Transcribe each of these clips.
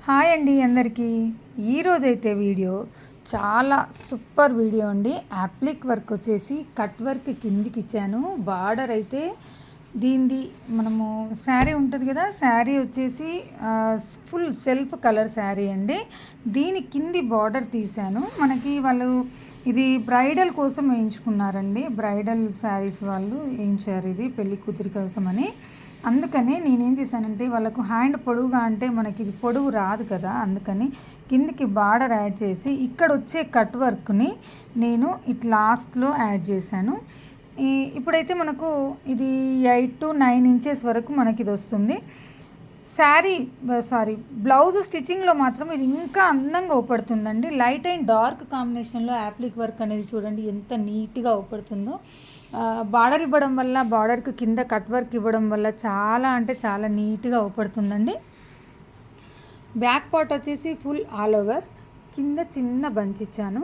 Hi అండి అందరికీ. ఈరోజైతే వీడియో చాలా సూపర్ వీడియో అండి. అప్లిక్ వర్క్ వచ్చేసి కట్ వర్క్ కిందికి ఇచ్చాను. బార్డర్ అయితే దీనిది మనము శారీ ఉంటుంది కదా, శారీ వచ్చేసి ఫుల్ సెల్ఫ్ కలర్ శారీ అండి. దీని కింది బార్డర్ తీశాను. మనకి వాళ్ళు ఇది బ్రైడల్ కోసం వేయించుకున్నారండి. బ్రైడల్ శారీస్ వాళ్ళు వేయించారు, ఇది పెళ్లి కూతురి కోసం అని. అందుకనే నేనేం చేశానంటే వాళ్ళకు హ్యాండ్ పొడవుగా అంటే మనకి ఇది పొడవు రాదు కదా, అందుకని కిందికి బార్డర్ యాడ్ చేసి ఇక్కడ వచ్చే కట్ వర్క్ని నేను ఇట్ లాస్ట్లో యాడ్ చేశాను. ఇప్పుడైతే మనకు ఇది 8 to 9 ఇంచెస్ వరకు మనకి ఇది వస్తుంది. బ్లౌజ్ స్టిచ్చింగ్లో మాత్రం ఇది ఇంకా అందంగా ఊపడుతుందండి. లైట్ అండ్ డార్క్ కాంబినేషన్లో యాప్లిక్ వర్క్ అనేది చూడండి ఎంత నీట్గా ఊపడుతుందో. బార్డర్ ఇవ్వడం వల్ల, బార్డర్కి కింద కట్ వర్క్ ఇవ్వడం వల్ల చాలా అంటే చాలా నీట్గా ఊపడుతుందండి. బ్యాక్ పార్ట్ వచ్చేసి ఫుల్ ఆల్ ఓవర్, కింద చిన్న బంచ్ ఇచ్చాను,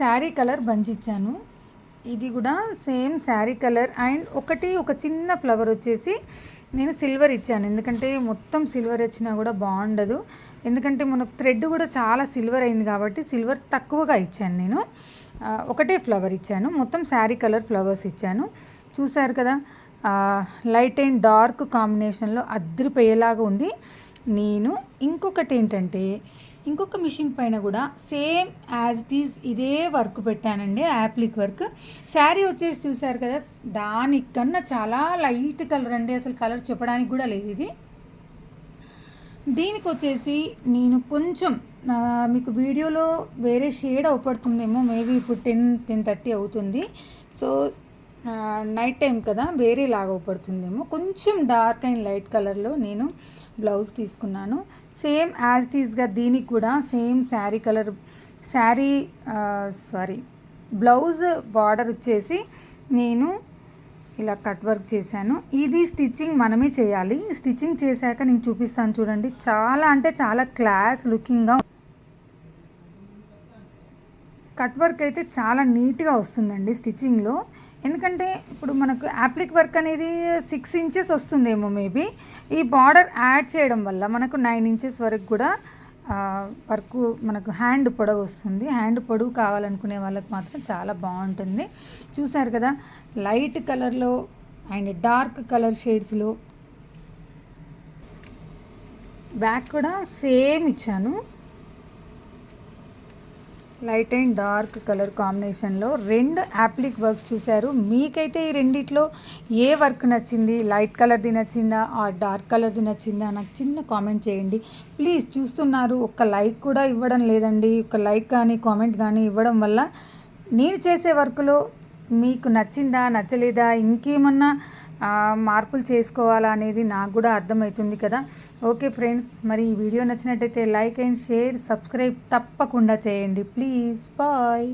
శారీ కలర్ బంచ్ ఇచ్చాను. ఇది కూడా సేమ్ శారీ కలర్ అండ్ ఒక చిన్న ఫ్లవర్ వచ్చేసి నేను సిల్వర్ ఇచ్చాను. ఎందుకంటే మొత్తం సిల్వర్ వచ్చినా కూడా బాగుండదు, ఎందుకంటే మనకు థ్రెడ్ కూడా చాలా సిల్వర్ అయింది కాబట్టి సిల్వర్ తక్కువగా ఇచ్చాను. నేను ఒకటే ఫ్లవర్ ఇచ్చాను, మొత్తం శారీ కలర్ ఫ్లవర్స్ ఇచ్చాను. చూసారు కదా, లైట్ అండ్ డార్క్ కాంబినేషన్లో అద్దరిపోయేలాగా ఉంది. నేను ఇంకొకటి ఏంటంటే ఇంకొక మిషన్ పైన కూడా సేమ్ యాజ్ ఇట్ ఈజ్ ఇదే వర్క్ పెట్టానండి, యాప్లిక్ వర్క్. శారీ వచ్చేసి చూసారు కదా, దానికన్నా చాలా లైట్ కలర్ అండి, అసలు కలర్ చెప్పడానికి కూడా లేదు ఇది. దీనికి వచ్చేసి నేను కొంచెం మీకు వీడియోలో వేరే షేడ్ అవుపడుతుందేమో, మేబీ ఇప్పుడు 10-10:30 అవుతుంది. సో నైట్ టైం కదా, వేరేలాగా అవుపడుతుందేమో. కొంచెం డార్క్ అండ్ లైట్ కలర్లో నేను బ్లౌజ్ తీసుకున్నాను. సేమ్ యాజ్ ఇట్ ఈస్గా దీనికి కూడా same sari colour, blouse border వచ్చేసి నేను ఇలా కట్ వర్క్ చేశాను. ఇది స్టిచ్చింగ్ మనమే చేయాలి. స్టిచ్చింగ్ చేశాక నేను చూపిస్తాను చూడండి, చాలా అంటే చాలా క్లాస్ లుకింగ్గా. కట్ వర్క్ అయితే చాలా నీట్గా వస్తుందండి స్టిచ్చింగ్లో. ఎందుకంటే ఇప్పుడు మనకు యాప్లిక్ వర్క్ అనేది 6 ఇంచెస్ వస్తుందేమో మేబీ. ఈ బార్డర్ యాడ్ చేయడం వల్ల మనకు 9 ఇంచెస్ వరకు కూడా వర్క్ మనకు హ్యాండ్ పొడవు వస్తుంది. హ్యాండ్ పొడవు కావాలనుకునే వాళ్ళకి మాత్రం చాలా బాగుంటుంది. చూసారు కదా, లైట్ కలర్లో అండ్ డార్క్ కలర్ షేడ్స్లో. బ్యాక్ కూడా సేమ్ ఇచ్చాను, లైట్ అండ్ డార్క్ కలర్ కాంబినేషన్లో 2 యాప్లిక్ వర్క్స్ చూశారు. మీకైతే ఈ రెండిట్లో ఏ వర్క్ నచ్చింది? లైట్ కలర్ది నచ్చిందా ఆర్ డార్క్ కలర్ది నచ్చిందా? నాకు చిన్న కామెంట్ చేయండి ప్లీజ్. చూస్తున్నారు, ఒక్క లైక్ కూడా ఇవ్వడం లేదండి. ఒక లైక్ కానీ కామెంట్ కానీ ఇవ్వడం వల్ల నేను చేసే వర్క్లో మీకు నచ్చిందా నచ్చలేదా, ఇంకేమన్నా మార్పులు చేసుకోవాలా అనేది నాకు కూడా అర్థమవుతుంది కదా. ఓకే ఫ్రెండ్స్, మరి ఈ వీడియో నచ్చినట్టయితే లైక్ అండ్ షేర్, సబ్స్క్రైబ్ తప్పకుండా చేయండి ప్లీజ్. బాయ్.